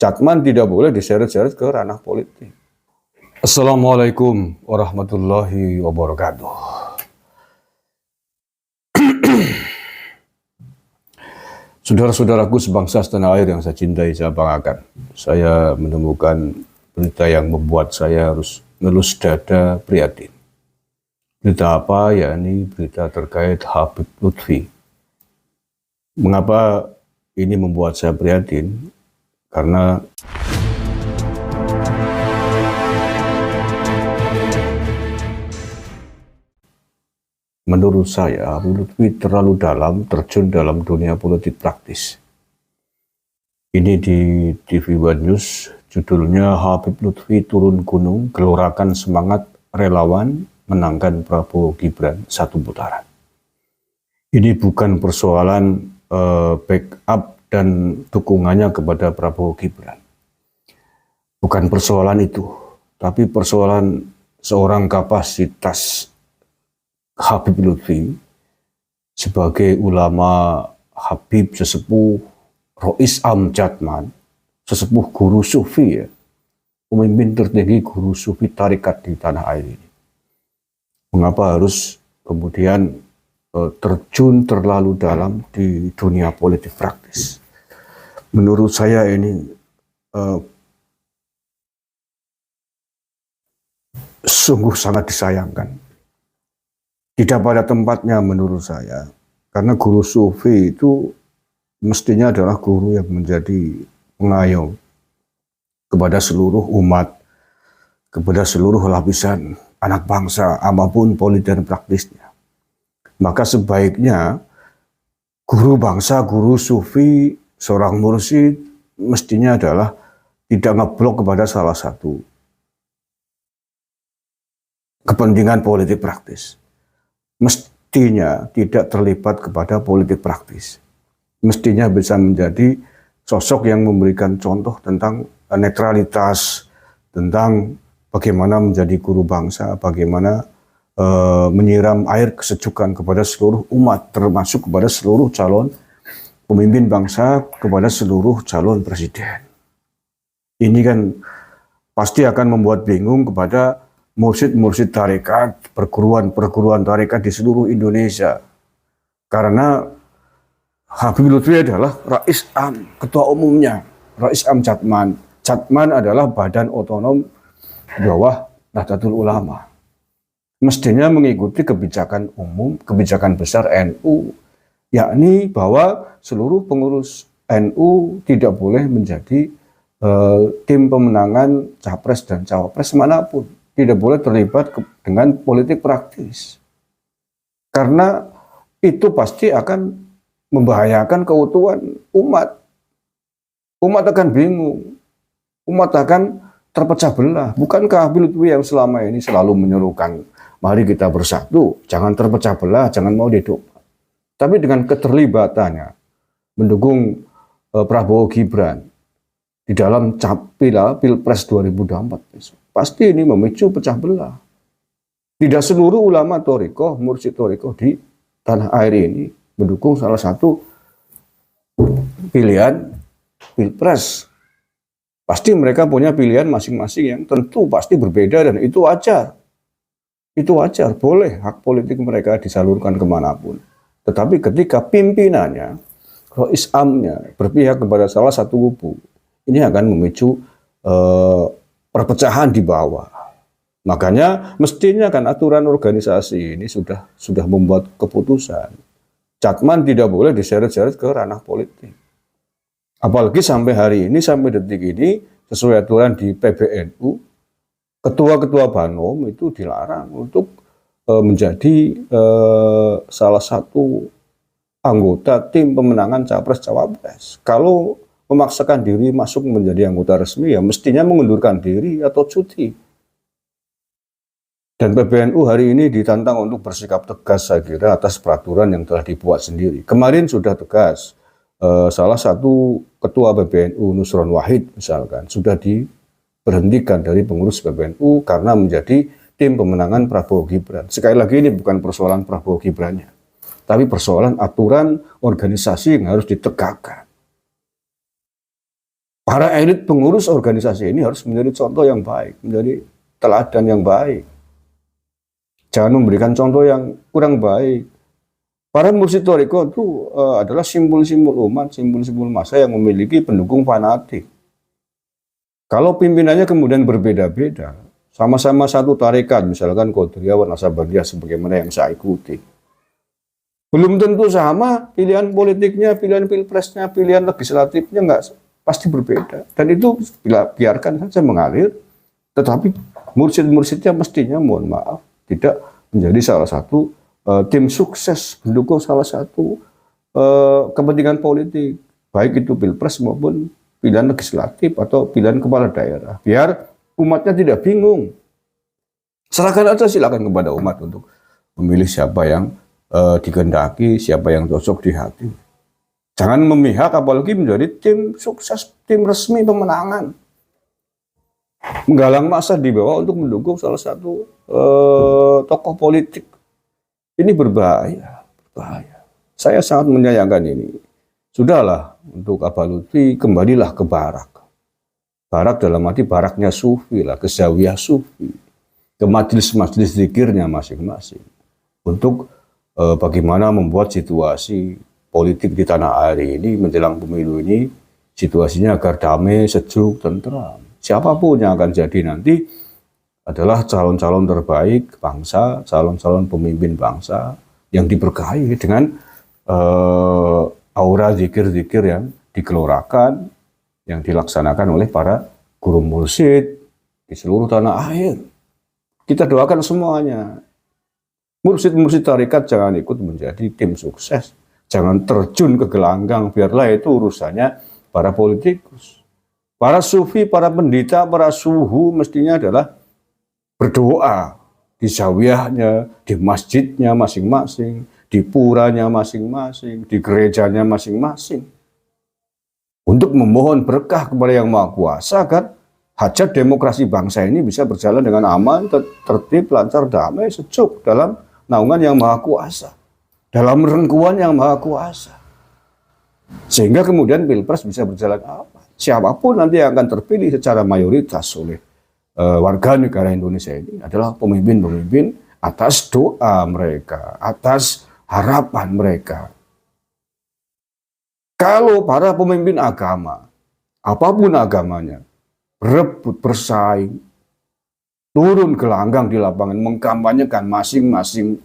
Catman tidak boleh diseret-seret ke ranah politik. Assalamualaikum warahmatullahi wabarakatuh. Saudara-saudaraku sebangsa setanah air yang saya cintai, saya banggakan. Saya menemukan berita yang membuat saya harus ngelus dada prihatin. Berita apa? Yakni berita terkait Habib Lutfi. Mengapa ini membuat saya prihatin? Karena menurut saya Habib Lutfi terlalu dalam terjun dalam dunia politik praktis. Ini di TV One News, judulnya Habib Lutfi turun gunung, gelorakan semangat relawan menangkan Prabowo Gibran satu putaran. Ini bukan persoalan backup dan dukungannya kepada Prabowo Gibran. Bukan persoalan itu, tapi persoalan seorang kapasitas Habib Lutfi sebagai ulama Habib sesepuh Rois Am Catman, sesepuh guru sufi ya, pemimpin tertinggi guru sufi tarekat di tanah air ini. Mengapa harus kemudian terjun terlalu dalam di dunia politik praktis? Menurut saya ini sungguh sangat disayangkan. Tidak pada tempatnya menurut saya, karena guru sufi itu mestinya adalah guru yang menjadi pengayom kepada seluruh umat, kepada seluruh lapisan anak bangsa, apapun politik dan praktisnya. Maka sebaiknya guru bangsa, guru sufi, seorang mursyid mestinya adalah tidak ngeblok kepada salah satu kepentingan politik praktis. Mestinya tidak terlibat kepada politik praktis. Mestinya bisa menjadi sosok yang memberikan contoh tentang netralitas, tentang bagaimana menjadi guru bangsa, bagaimana menyiram air kesejukan kepada seluruh umat, termasuk kepada seluruh calon pemimpin bangsa, kepada seluruh calon presiden. Ini kan pasti akan membuat bingung kepada mursyid-mursyid tarekat, perguruan-perguruan tarekat di seluruh Indonesia. Karena Habib Lutfi adalah Rais Am, ketua umumnya, Rais Am Catman. Catman adalah badan otonom di bawah Nahdlatul Ulama. Mestinya mengikuti kebijakan umum, kebijakan besar NU, yakni bahwa seluruh pengurus NU tidak boleh menjadi tim pemenangan capres dan cawapres manapun. Tidak boleh terlibat dengan politik praktis. Karena itu pasti akan membahayakan keutuhan umat. Umat akan bingung. Umat akan terpecah belah. Bukankah Habib Lutfi yang selama ini selalu menyerukan, mari kita bersatu, jangan terpecah belah, jangan mau didompa. Tapi dengan keterlibatannya mendukung Prabowo Gibran di dalam Pilpres 2024 besok, pasti ini memicu pecah belah. Tidak seluruh ulama thariqah, mursyid thariqah di tanah air ini mendukung salah satu pilihan Pilpres. Pasti mereka punya pilihan masing-masing yang tentu pasti berbeda, dan itu wajar. Itu wajar, boleh hak politik mereka disalurkan kemanapun. Tetapi ketika pimpinannya, Rois Amnya berpihak kepada salah satu kubu, ini akan memicu perpecahan di bawah. Makanya mestinya kan aturan organisasi ini sudah membuat keputusan. Catman tidak boleh diseret-seret ke ranah politik. Apalagi sampai hari ini, sampai detik ini, sesuai aturan di PBNU, ketua-ketua Banom itu dilarang untuk menjadi salah satu anggota tim pemenangan capres-cawapres. Kalau memaksakan diri masuk menjadi anggota resmi, ya mestinya mengundurkan diri atau cuti. Dan PBNU hari ini ditantang untuk bersikap tegas, saya kira, atas peraturan yang telah dibuat sendiri. Kemarin sudah tegas. Salah satu ketua PBNU, Nusron Wahid misalkan, sudah diberhentikan dari pengurus PBNU karena menjadi tim pemenangan Prabowo Gibran. Sekali lagi, ini bukan persoalan Prabowo Gibrannya, tapi persoalan aturan organisasi yang harus ditegakkan. para elit pengurus organisasi ini harus menjadi contoh yang baik, menjadi teladan yang baik. Jangan memberikan contoh yang kurang baik. Para mursyid thariqah itu adalah simbol-simbol umat, simbol-simbol massa yang memiliki pendukung fanatik. Kalau pimpinannya kemudian berbeda-beda, sama-sama satu tarekat, misalkan Qadiriyah wa Nasabandiyah sebagaimana yang saya ikuti, belum tentu sama pilihan politiknya, pilihan pilpresnya, pilihan legislatifnya, nggak pasti berbeda. Dan itu biarkan saja mengalir, tetapi mursyid-mursyidnya mestinya, mohon maaf, tidak menjadi salah satu tim sukses mendukung salah satu kepentingan politik, baik itu pilpres maupun pilihan legislatif atau pilihan kepala daerah. Biar umatnya tidak bingung. Serahkan aja silakan kepada umat untuk memilih siapa yang dikehendaki, siapa yang cocok di hati. Jangan memihak, apalagi menjadi tim sukses, tim resmi pemenangan. Menggalang massa di bawah untuk mendukung salah satu tokoh politik. Ini berbahaya, berbahaya. Saya sangat menyayangkan ini. Sudahlah, untuk Abah Lutfi, kembalilah ke barak. Barak dalam arti baraknya sufi lah, ke zawiyah sufi. Ke majelis-majelis zikirnya masing-masing. Untuk bagaimana membuat situasi politik di tanah air ini menjelang pemilu ini situasinya agar damai, sejuk, tentram. Siapapun yang akan jadi nanti adalah calon-calon terbaik bangsa, calon-calon pemimpin bangsa yang diberkahi dengan aura zikir-zikir yang digelorakan, yang dilaksanakan oleh para guru mursyid di seluruh tanah air. Kita doakan semuanya. Mursyid-mursyid tarekat jangan ikut menjadi tim sukses. Jangan terjun ke gelanggang, biarlah itu urusannya para politikus. Para sufi, para pendeta, para suhu mestinya adalah berdoa di zawiyahnya, di masjidnya masing-masing, di puranya masing-masing, di gerejanya masing-masing. Untuk memohon berkah kepada Yang Maha Kuasa agar hajat demokrasi bangsa ini bisa berjalan dengan aman, tertib, lancar, damai, sejuk dalam naungan Yang Maha Kuasa, dalam rengkuan Yang Maha Kuasa, sehingga kemudian pilpres bisa berjalan aman. Siapapun nanti yang akan terpilih secara mayoritas oleh warga negara Indonesia ini adalah pemimpin-pemimpin atas doa mereka, atas harapan mereka. Kalau para pemimpin agama, apapun agamanya, berebut, bersaing, turun ke langgang di lapangan, mengkampanyekan masing-masing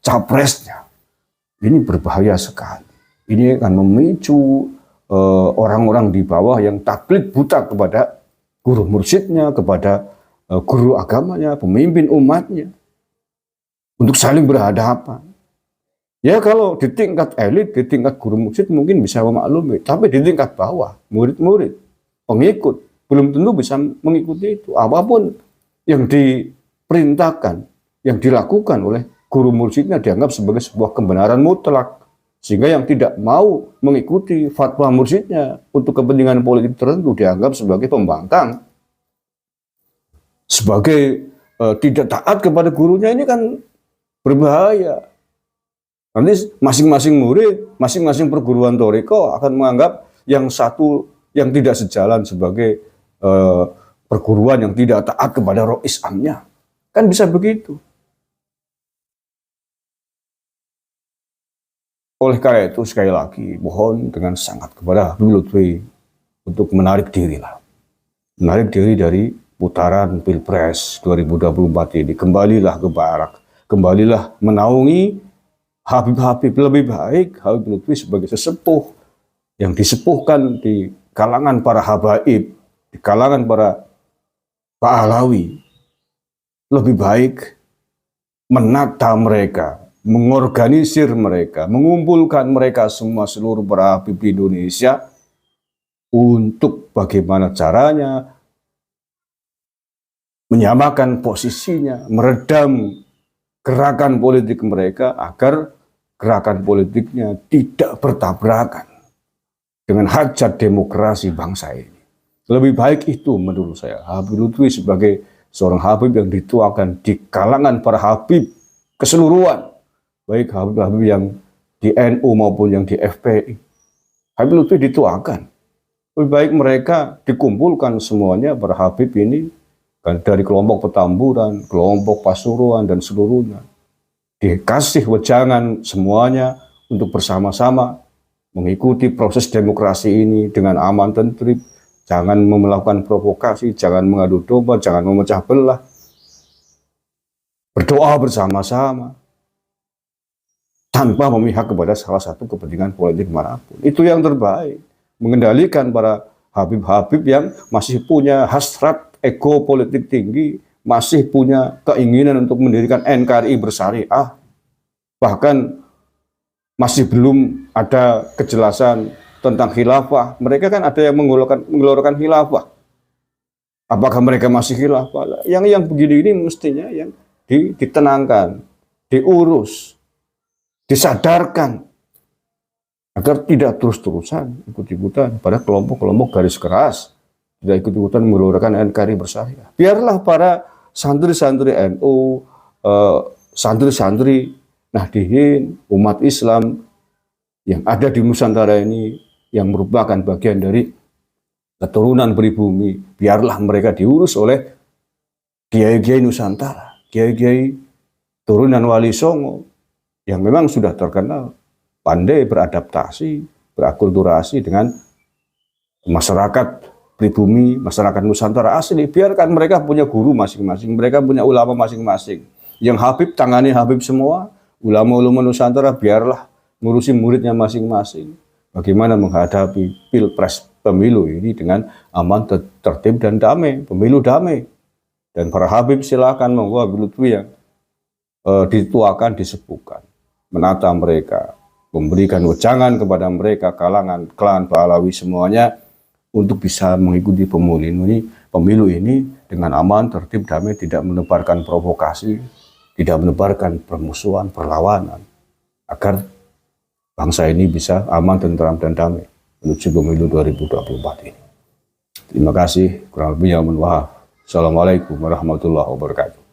capresnya, ini berbahaya sekali. Ini akan memicu orang-orang di bawah yang taklid buta kepada guru mursyidnya, kepada guru agamanya, pemimpin umatnya, untuk saling berhadapan. Ya kalau di tingkat elit, di tingkat guru mursyid mungkin bisa memaklumi, tapi di tingkat bawah, murid-murid, pengikut, belum tentu bisa mengikuti itu. Apapun yang diperintahkan, yang dilakukan oleh guru mursyidnya dianggap sebagai sebuah kebenaran mutlak. Sehingga yang tidak mau mengikuti fatwa mursyidnya untuk kepentingan politik tertentu dianggap sebagai pembangkang. Sebagai tidak taat kepada gurunya, ini kan berbahaya. Nanti masing-masing murid, masing-masing perguruan thariqah akan menganggap yang satu yang tidak sejalan sebagai perguruan yang tidak taat kepada rois amnya. Kan bisa begitu. Oleh karena itu sekali lagi mohon dengan sangat kepada Habib Lutfi untuk menarik diri lah. Menarik diri dari putaran Pilpres 2024 ini. Kembalilah ke barak. Kembalilah menaungi Habib-Habib. Lebih baik Habib Lutfi sebagai sesepuh yang disepuhkan di kalangan para habaib, di kalangan para Pak Alawi. Lebih baik menata mereka, mengorganisir mereka, mengumpulkan mereka semua seluruh para habib di Indonesia untuk bagaimana caranya menyamakan posisinya, meredam gerakan politik mereka agar gerakan politiknya tidak bertabrakan dengan hajat demokrasi bangsa ini. Lebih baik itu menurut saya. Habib Lutfi sebagai seorang habib yang dituakan di kalangan para habib keseluruhan, baik habib-habib yang di NU maupun yang di FPI. Habib Lutfi dituakan lebih baik mereka dikumpulkan semuanya para Habib ini dari kelompok Petamburan, kelompok Pasuruan dan seluruhnya. Dikasih wejangan semuanya untuk bersama-sama mengikuti proses demokrasi ini dengan aman tertib, jangan melakukan provokasi, jangan mengadu domba, jangan memecah belah. Berdoa bersama-sama tanpa memihak kepada salah satu kepentingan politik manapun. Itu yang terbaik. Mengendalikan para Habib-Habib yang masih punya hasrat ego politik tinggi, masih punya keinginan untuk mendirikan NKRI bersyariah, bahkan masih belum ada kejelasan tentang khilafah. Mereka kan ada yang menggelorkan khilafah. Apakah mereka masih khilafah? Yang begini ini mestinya yang ditenangkan, diurus, disadarkan agar tidak terus-terusan ikut-ikutan pada kelompok-kelompok garis keras, tidak ikut-ikutan menggelorkan NKRI bersyariah. Biarlah para santri-santri NU, santri-santri Nahdiyin, umat Islam yang ada di Nusantara ini, yang merupakan bagian dari keturunan pribumi, biarlah mereka diurus oleh kiai-kiai Nusantara, kiai-kiai turunan Wali Songo, yang memang sudah terkenal pandai beradaptasi, berakulturasi dengan masyarakat pribumi, masyarakat Nusantara asli. Biarkan mereka punya guru masing-masing, mereka punya ulama masing-masing. Yang Habib tangani Habib semua, ulama-ulama Nusantara biarlah ngurusi muridnya masing-masing. Bagaimana menghadapi pilpres pemilu ini dengan aman, tertib dan damai, pemilu damai. Dan para Habib silakan monggo Habib Lutfi yang dituakan, disepuhkan, menata mereka, memberikan wejangan kepada mereka, kalangan klan Pahlawi semuanya untuk bisa mengikuti pemilu ini dengan aman, tertib, damai, tidak menebarkan provokasi, tidak menebarkan permusuhan, perlawanan, agar bangsa ini bisa aman, tentram, dan damai menuju pemilu 2024 ini. Terima kasih, kurang lebihnya mohon maaf. Assalamualaikum warahmatullahi wabarakatuh.